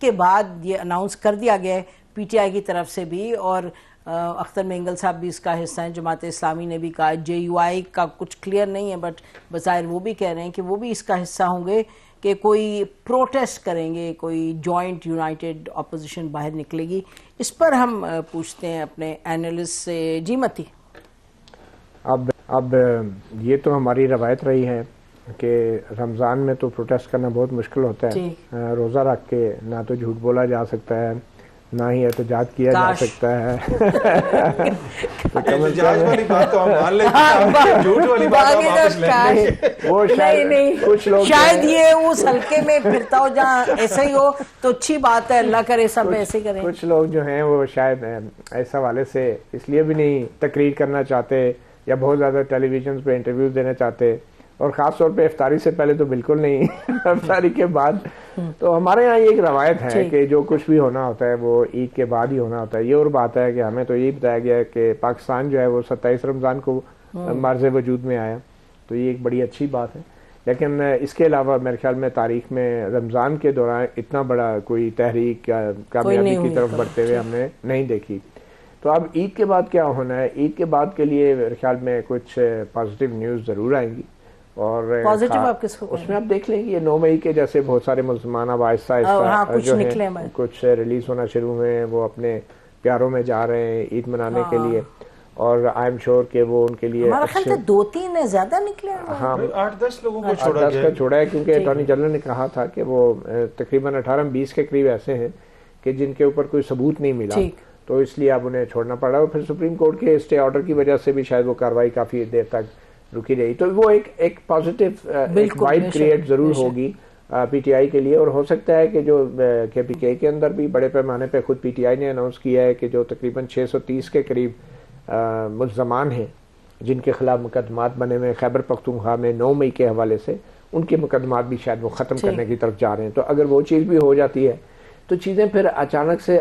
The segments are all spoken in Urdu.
کے بعد یہ اناؤنس کر دیا گیا ہے پی ٹی آئی کی طرف سے بھی، اور اختر مینگل صاحب بھی اس کا حصہ ہیں، جماعت اسلامی نے بھی کہا، جے یو آئی کا کچھ کلیئر نہیں ہے بٹ بظاہر وہ بھی کہہ رہے ہیں کہ وہ بھی اس کا حصہ ہوں گے، کہ کوئی پروٹیسٹ کریں گے، کوئی جوائنٹ یونائٹڈ اپوزیشن باہر نکلے گی. اس پر ہم پوچھتے ہیں اپنے اینالسٹ سے. جی متی. اب یہ تو ہماری روایت رہی ہے کہ رمضان میں تو پروٹیسٹ کرنا بہت مشکل ہوتا ہے، روزہ رکھ کے نہ تو جھوٹ بولا جا سکتا ہے نہ ہی احتجاج کیا جا سکتا ہے. احتجاج والی بات تو ہم مان لیتے، جھوٹ والی بات ہم واپس لیں. وہ کچھ لوگ شاید یہ اس حلقے میں پھرتا ہو جہاں ایسا ہی ہو تو اچھی بات ہے، اللہ کرے سب ایسے ہی کریں. کچھ لوگ جو ہیں وہ شاید اس حوالے سے اس لیے بھی نہیں تقریر کرنا چاہتے یا بہت زیادہ ٹیلی ویژنز پہ انٹرویوز دینا چاہتے، اور خاص طور پہ افطاری سے پہلے تو بالکل نہیں، افطاری کے بعد. تو ہمارے یہاں یہ ایک روایت ہے کہ جو کچھ بھی ہونا ہوتا ہے وہ عید کے بعد ہی ہونا ہوتا ہے. یہ اور بات ہے کہ ہمیں تو یہ بتایا گیا ہے کہ پاکستان جو ہے وہ 27 رمضان کو مرز وجود میں آیا، تو یہ ایک بڑی اچھی بات ہے. لیکن اس کے علاوہ میرے خیال میں تاریخ میں رمضان کے دوران اتنا بڑا کوئی تحریک کامیابی کی طرف بڑھتے ہوئے ہم نے نہیں دیکھی. تو اب عید کے بعد کیا ہونا ہے؟ عید کے بعد کے لیے میرے خیال میں کچھ پازیٹیو نیوز ضرور آئیں گی، اور اس میں آپ دیکھ لیں گے 9 مئی کے جیسے بہت سارے مسلمان اب آہستہ آہستہ جو ہیں کچھ ریلیز ہونا شروع ہوئے ہیں، وہ اپنے پیاروں میں جا رہے ہیں عید منانے کے لیے، اور آئی ایم شیور کہ وہ ان کے لیے ہمارا خیال سے 2-3 زیادہ نکلے، ہاں 8-10 لوگوں کو چھوڑا ہے، کیونکہ اٹارنی جنرل نے کہا تھا کہ وہ تقریباً 18-20 کے قریب ایسے ہیں کہ جن کے اوپر کوئی ثبوت نہیں ملا، تو اس لیے اب انہیں چھوڑنا پڑا. اور پھر سپریم کورٹ کے اسٹے آرڈر کی وجہ سے بھی شاید وہ کارروائی کافی دیر تک رکی رہی. تو وہ ایک پازیٹیو وائب کریٹ ضرور ہوگی پی ٹی آئی کے لیے. اور ہو سکتا ہے کہ جو کے پی کے اندر بھی بڑے پیمانے پہ خود پی ٹی آئی نے اناؤنس کیا ہے کہ جو تقریباً 630 کے قریب ملزمان ہیں جن کے خلاف مقدمات بنے ہوئے خیبر پختونخوا میں 9 مئی کے حوالے سے، ان کے مقدمات بھی شاید وہ ختم کرنے کی طرف جا رہے ہیں. تو اگر وہ چیز بھی ہو جاتی ہے تو چیزیں پھر اچانک سے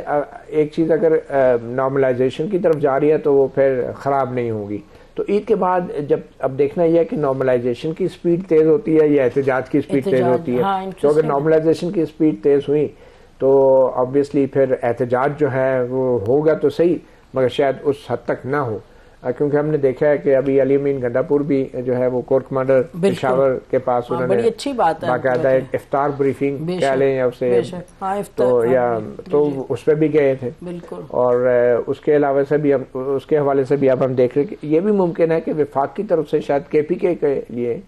ایک چیز اگر نارملائزیشن کی طرف جا رہی ہے تو وہ پھر خراب نہیں ہوگی. تو عید کے بعد جب اب دیکھنا یہ ہے کہ نارملائزیشن کی سپیڈ تیز ہوتی ہے یا احتجاج کی سپیڈ تیز ہوتی ہے. تو اگر نارملائزیشن کی سپیڈ تیز ہوئی تو آبویسلی پھر احتجاج جو ہے وہ ہوگا تو صحیح، مگر شاید اس حد تک نہ ہو، کیونکہ ہم نے دیکھا ہے کہ ابھی علی امین گنڈا پور بھی جو ہے وہ کورٹ کمانڈر پشاور کے پاس انہوں نے باقاعدہ ایک افطار بریفنگ کہہ لیں یا اسے تو اس پہ بھی گئے تھے. اور اس کے علاوہ سے بھی اس کے حوالے سے بھی اب ہم دیکھ رہے ہیں کہ یہ بھی ممکن ہے کہ وفاق کی طرف سے شاید کے پی کے لیے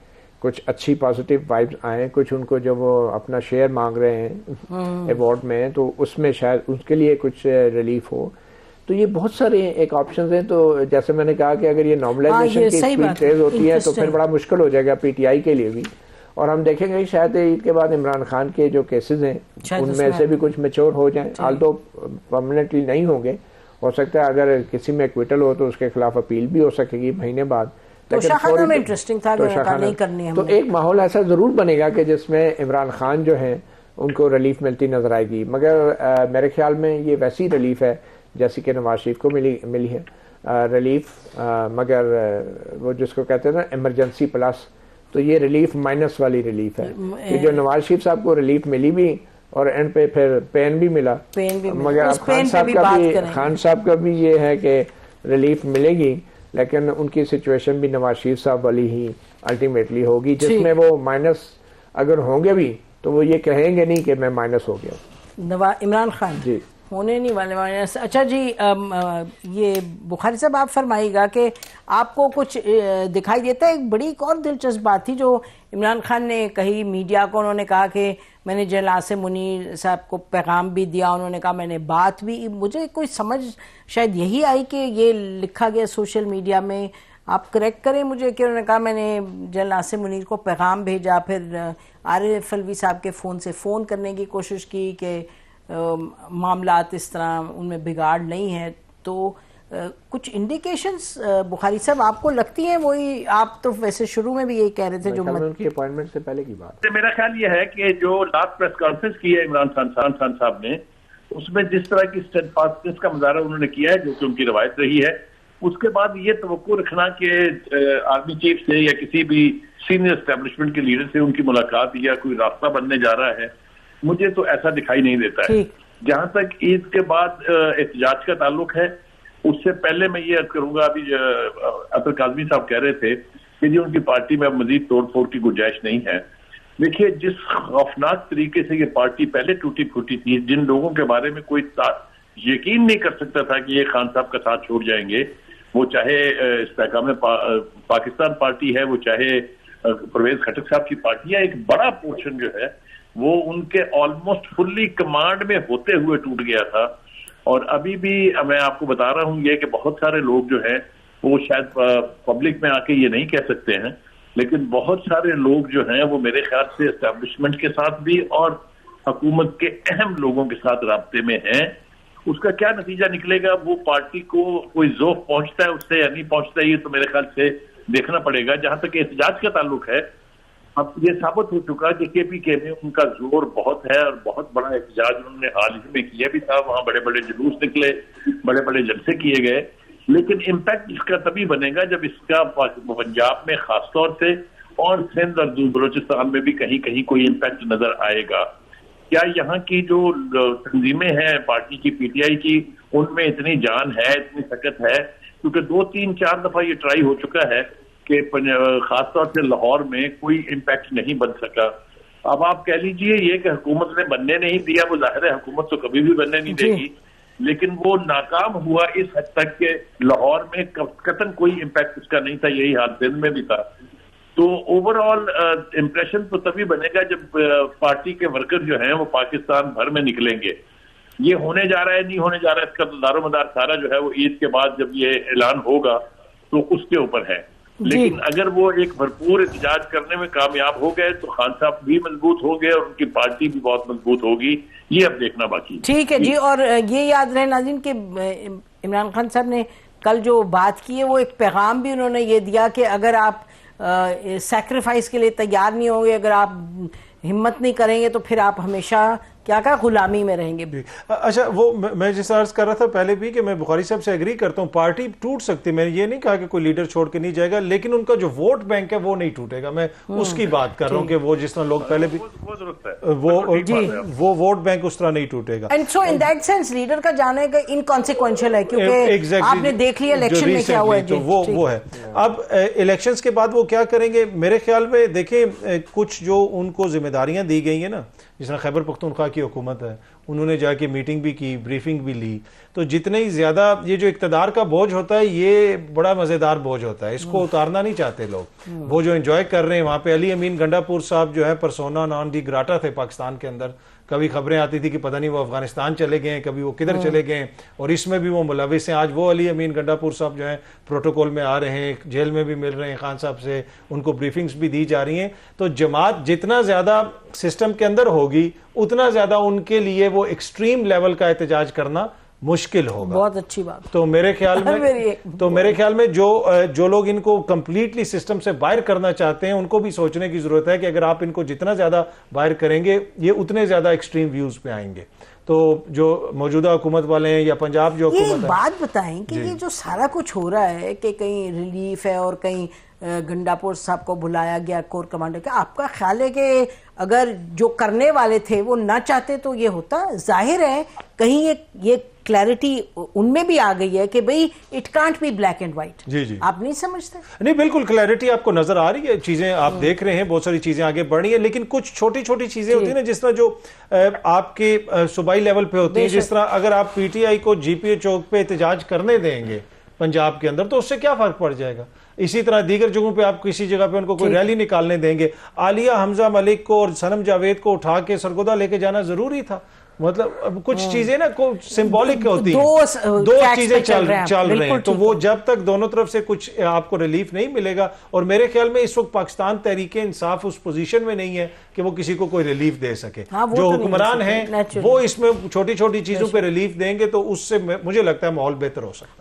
کچھ اچھی پازیٹیو وائبز آئیں، کچھ ان کو جو وہ اپنا شیئر مانگ رہے ہیں ایوارڈ میں، تو اس میں شاید اس کے لیے کچھ ریلیف ہو. تو یہ بہت سارے ایک آپشنز ہیں. تو جیسے میں نے کہا کہ اگر یہ نارملائزیشن کی سپیڈ تیز ہوتی ہے تو پھر بڑا مشکل ہو جائے گا پی ٹی آئی کے لیے بھی. اور ہم دیکھیں گے شاید عید کے بعد عمران خان کے جو کیسز ہیں ان میں سے بھی کچھ میچور ہو جائیں، آلدو پرماننٹلی نہیں ہوں گے. ہو سکتا ہے اگر کسی میں ایکویٹل ہو تو اس کے خلاف اپیل بھی ہو سکے گی مہینے بعد. تو ایک ماحول ایسا ضرور بنے گا کہ جس میں عمران خان جو ہیں ان کو ریلیف ملتی نظر آئے گی. مگر میرے خیال میں یہ ویسی ریلیف ہے جیسے کہ نواز شریف کو ملی ہے ریلیف، مگر وہ جس کو کہتے ہیں نا ایمرجنسی پلس، تو یہ ریلیف مائنس والی ریلیف ہے کہ جو نواز شریف صاحب کو ریلیف ملی بھی اور اینڈ پہ پھر پین بھی ملا. مگر اب خان صاحب کا بھی یہ ہے کہ ریلیف ملے گی لیکن ان کی سچویشن بھی نواز شریف صاحب والی ہی الٹیمیٹلی ہوگی، جس میں وہ مائنس اگر ہوں گے بھی تو وہ یہ کہیں گے نہیں کہ میں مائنس ہو گیا. عمران خان جی ہونے نہیں والے. اچھا جی، یہ بخاری صاحب آپ فرمائیے گا کہ آپ کو کچھ دکھائی دیتا ہے؟ ایک بڑی ایک اور دلچسپ بات تھی جو عمران خان نے کہی میڈیا کو. انہوں نے کہا کہ میں نے جنرل عاصم منیر صاحب کو پیغام بھی دیا، انہوں نے کہا میں نے بات بھی. مجھے کوئی سمجھ شاید یہی آئی کہ یہ لکھا گیا سوشل میڈیا میں، آپ کریکٹ کریں مجھے، کہ انہوں نے کہا میں نے جنرل عاصم منیر کو پیغام بھیجا، پھر عارف الوی صاحب کے فون سے فون کرنے کی کوشش کی کہ معاملات اس طرح ان میں بگاڑ نہیں ہے. تو کچھ انڈیکیشنز بخاری صاحب آپ کو لگتی ہیں وہی؟ آپ تو ویسے شروع میں بھی یہی کہہ رہے تھے جو ان کی اپوائنٹمنٹ سے پہلے کی بات. میرا خیال یہ ہے کہ جو لاسٹ پریس کانفرنس کی ہے عمران خان صاحب نے، اس میں جس طرح کی اسٹیڈفاسٹنس کا مظاہرہ انہوں نے کیا ہے جو کہ ان کی روایت رہی ہے، اس کے بعد یہ توقع رکھنا کہ آرمی چیف سے یا کسی بھی سینئر اسٹیبلشمنٹ کے لیڈر سے ان کی ملاقات یا کوئی راستہ بننے جا رہا ہے، مجھے تو ایسا دکھائی نہیں دیتا ہے. جہاں تک عید کے بعد احتجاج کا تعلق ہے، اس سے پہلے میں یہ عرض کروں گا، ابھی عطر کاظمی صاحب کہہ رہے تھے کہ جی ان کی پارٹی میں اب مزید توڑ پھوڑ کی گنجائش نہیں ہے. دیکھیے جس خوفناک طریقے سے یہ پارٹی پہلے ٹوٹی پھوٹی تھی، جن لوگوں کے بارے میں کوئی یقین نہیں کر سکتا تھا کہ یہ خان صاحب کا ساتھ چھوڑ جائیں گے، وہ چاہے استحکام پاکستان پارٹی ہے، وہ چاہے پرویز خٹک صاحب کی پارٹی ہے، ایک بڑا پورشن جو ہے وہ ان کے آلموسٹ فلی کمانڈ میں ہوتے ہوئے ٹوٹ گیا تھا. اور ابھی بھی میں آپ کو بتا رہا ہوں یہ کہ بہت سارے لوگ جو ہیں وہ شاید پبلک میں آ کے یہ نہیں کہہ سکتے ہیں، لیکن بہت سارے لوگ جو ہیں وہ میرے خیال سے اسٹیبلشمنٹ کے ساتھ بھی اور حکومت کے اہم لوگوں کے ساتھ رابطے میں ہیں. اس کا کیا نتیجہ نکلے گا، وہ پارٹی کو کوئی ذوق پہنچتا ہے اس سے یا نہیں پہنچتا ہے، یہ تو میرے خیال سے دیکھنا پڑے گا. جہاں تک احتجاج کا تعلق ہے، اب یہ ثابت ہو چکا کہ کے پی کے میں ان کا زور بہت ہے اور بہت بڑا احتجاج انہوں نے حال ہی میں کیا بھی تھا. وہاں بڑے بڑے جلوس نکلے، بڑے بڑے جلسے کیے گئے، لیکن امپیکٹ اس کا تبھی بنے گا جب اس کا پنجاب میں خاص طور سے اور سندھ اور بلوچستان میں بھی کہیں کہیں کوئی امپیکٹ نظر آئے گا. کیا یہاں کی جو تنظیمیں ہیں پارٹی کی، پی ٹی آئی کی، ان میں اتنی جان ہے، اتنی طاقت ہے؟ کیونکہ 2 3 4 دفعہ یہ ٹرائی ہو چکا ہے کہ خاص طور سے لاہور میں کوئی امپیکٹ نہیں بن سکا. اب آپ کہہ لیجئے یہ کہ حکومت نے بننے نہیں دیا، وہ ظاہر ہے حکومت تو کبھی بھی بننے نہیں دے گی، لیکن وہ ناکام ہوا اس حد تک کہ لاہور میں قطعاً کوئی امپیکٹ اس کا نہیں تھا. یہی حال سندھ میں بھی تھا. تو اوور آل امپریشن تو تبھی بنے گا جب پارٹی کے ورکر جو ہیں وہ پاکستان بھر میں نکلیں گے. یہ ہونے جا رہا ہے نہیں ہونے جا رہا ہے اس کا تو دار و مدار سارا جو ہے وہ عید کے بعد جب یہ اعلان ہوگا تو اس کے اوپر ہے. لیکن اگر وہ ایک بھرپور احتجاج کرنے میں کامیاب ہو گئے تو خان صاحب بھی مضبوط ہو گئے اور ان کی پارٹی بھی بہت مضبوط ہوگی. یہ اب دیکھنا باقی. ٹھیک ہے جی. اور یہ یاد رہے ناظرین کہ عمران خان صاحب نے کل جو بات کی ہے وہ ایک پیغام بھی انہوں نے یہ دیا کہ اگر آپ سیکریفائس کے لیے تیار نہیں ہوں گے، اگر آپ ہمت نہیں کریں گے تو پھر آپ ہمیشہ کیا غلامی میں رہیں گے. اچھا، وہ میں جس عرض کر رہا تھا پہلے بھی کہ میں بخاری صاحب سے ایگری کرتا ہوں، پارٹی ٹوٹ سکتی، میں نے یہ نہیں کہا کہ کوئی لیڈر چھوڑ کے نہیں جائے گا، لیکن ان کا جو ووٹ بینک ہے وہ نہیں ٹوٹے گا. میں اس کی بات کر رہا ہوں کہ وہ جس طرح لوگ پہلے بھی وہ ووٹ بینک اس طرح نہیں ٹوٹے گا. And so in that sense leader کا جانا انکانسیکوینشل ہے کیونکہ آپ نے دیکھ لیا الیکشن میں کیا ہوا ہے. تو وہ ہے. اب الیکشنز کے بعد وہ کیا کریں گے؟ میرے خیال میں دیکھیں کچھ جو ان کو ذمہ داریاں دی گئی ہیں نا، جس طرح خیبر پختونخوا کی حکومت ہے، انہوں نے جا کے میٹنگ بھی کی، بریفنگ بھی لی، تو جتنے ہی زیادہ یہ جو اقتدار کا بوجھ ہوتا ہے یہ بڑا مزیدار بوجھ ہوتا ہے، اس کو اتارنا نہیں چاہتے لوگ. وہ جو انجوائے کر رہے ہیں وہاں پہ، علی امین گنڈا پور صاحب جو ہے پرسونا نان دی گراٹا تھے پاکستان کے اندر. کبھی خبریں آتی تھی کہ پتہ نہیں وہ افغانستان چلے گئے ہیں، کبھی وہ کدھر چلے گئے ہیں، اور اس میں بھی وہ ملوث ہیں. آج وہ علی امین گنڈا پور صاحب جو ہیں پروٹوکول میں آ رہے ہیں، جیل میں بھی مل رہے ہیں خان صاحب سے، ان کو بریفنگز بھی دی جا رہی ہیں. تو جماعت جتنا زیادہ سسٹم کے اندر ہوگی اتنا زیادہ ان کے لیے وہ ایکسٹریم لیول کا احتجاج کرنا مشکل ہوگا. بہت اچھی بات. تو میرے خیال میں جو لوگ ان کو کمپلیٹلی سسٹم سے باہر کرنا چاہتے ہیں ان کو بھی سوچنے کی ضرورت ہے کہ اگر آپ ان کو جتنا زیادہ باہر کریں گے یہ اتنے زیادہ ایکسٹریم ویوز پہ آئیں گے. تو جو موجودہ حکومت والے ہیں یا پنجاب جو حکومت ہے، بات بتائیں کہ یہ جو سارا کچھ ہو رہا ہے کہ کہیں ریلیف ہے اور کہیں گنڈا پور صاحب کو بلایا گیا کور کمانڈر کا، آپ کا خیال ہے کہ اگر جو کرنے والے تھے وہ نہ چاہتے تو یہ ہوتا؟ ظاہر ہے کہیں یہ کلیئرٹی ان میں بھی آ گئی ہے کہ بھئی it can't be black and white. جی آپ نہیں سمجھتے؟ نہیں، بالکل کلیئرٹی آپ کو نظر آ رہی ہے، چیزیں آپ دیکھ رہے ہیں، بہت ساری چیزیں آگے بڑھ رہی ہیں، لیکن کچھ چھوٹی چھوٹی چیزیں ہوتی ہیں نا، جس طرح جو آپ کے صوبائی لیول پہ ہوتی ہیں، جس طرح اگر آپ پی ٹی آئی کو جی پی اے چوک پہ احتجاج کرنے دیں گے پنجاب کے اندر تو اس سے کیا فرق پڑ جائے گا؟ اسی طرح دیگر جگہوں پہ آپ کسی جگہ پہ ان کو کوئی ریلی نکالنے دیں گے. عالیہ حمزہ ملک کو اور صنم جاوید کو اٹھا کے سرگودا لے کے جانا ضروری تھا. مطلب کچھ چیزیں نا سمبولک ہوتی ہیں، دو چیزیں چل رہے ہیں، تو وہ جب تک دونوں طرف سے کچھ آپ کو ریلیف نہیں ملے گا. اور میرے خیال میں اس وقت پاکستان تحریک انصاف اس پوزیشن میں نہیں ہے کہ وہ کسی کو کوئی ریلیف دے سکے. جو حکمران ہیں وہ اس میں چھوٹی چھوٹی چیزوں پہ ریلیف دیں گے تو اس سے مجھے لگتا ہے ماحول بہتر ہو سکتا ہے.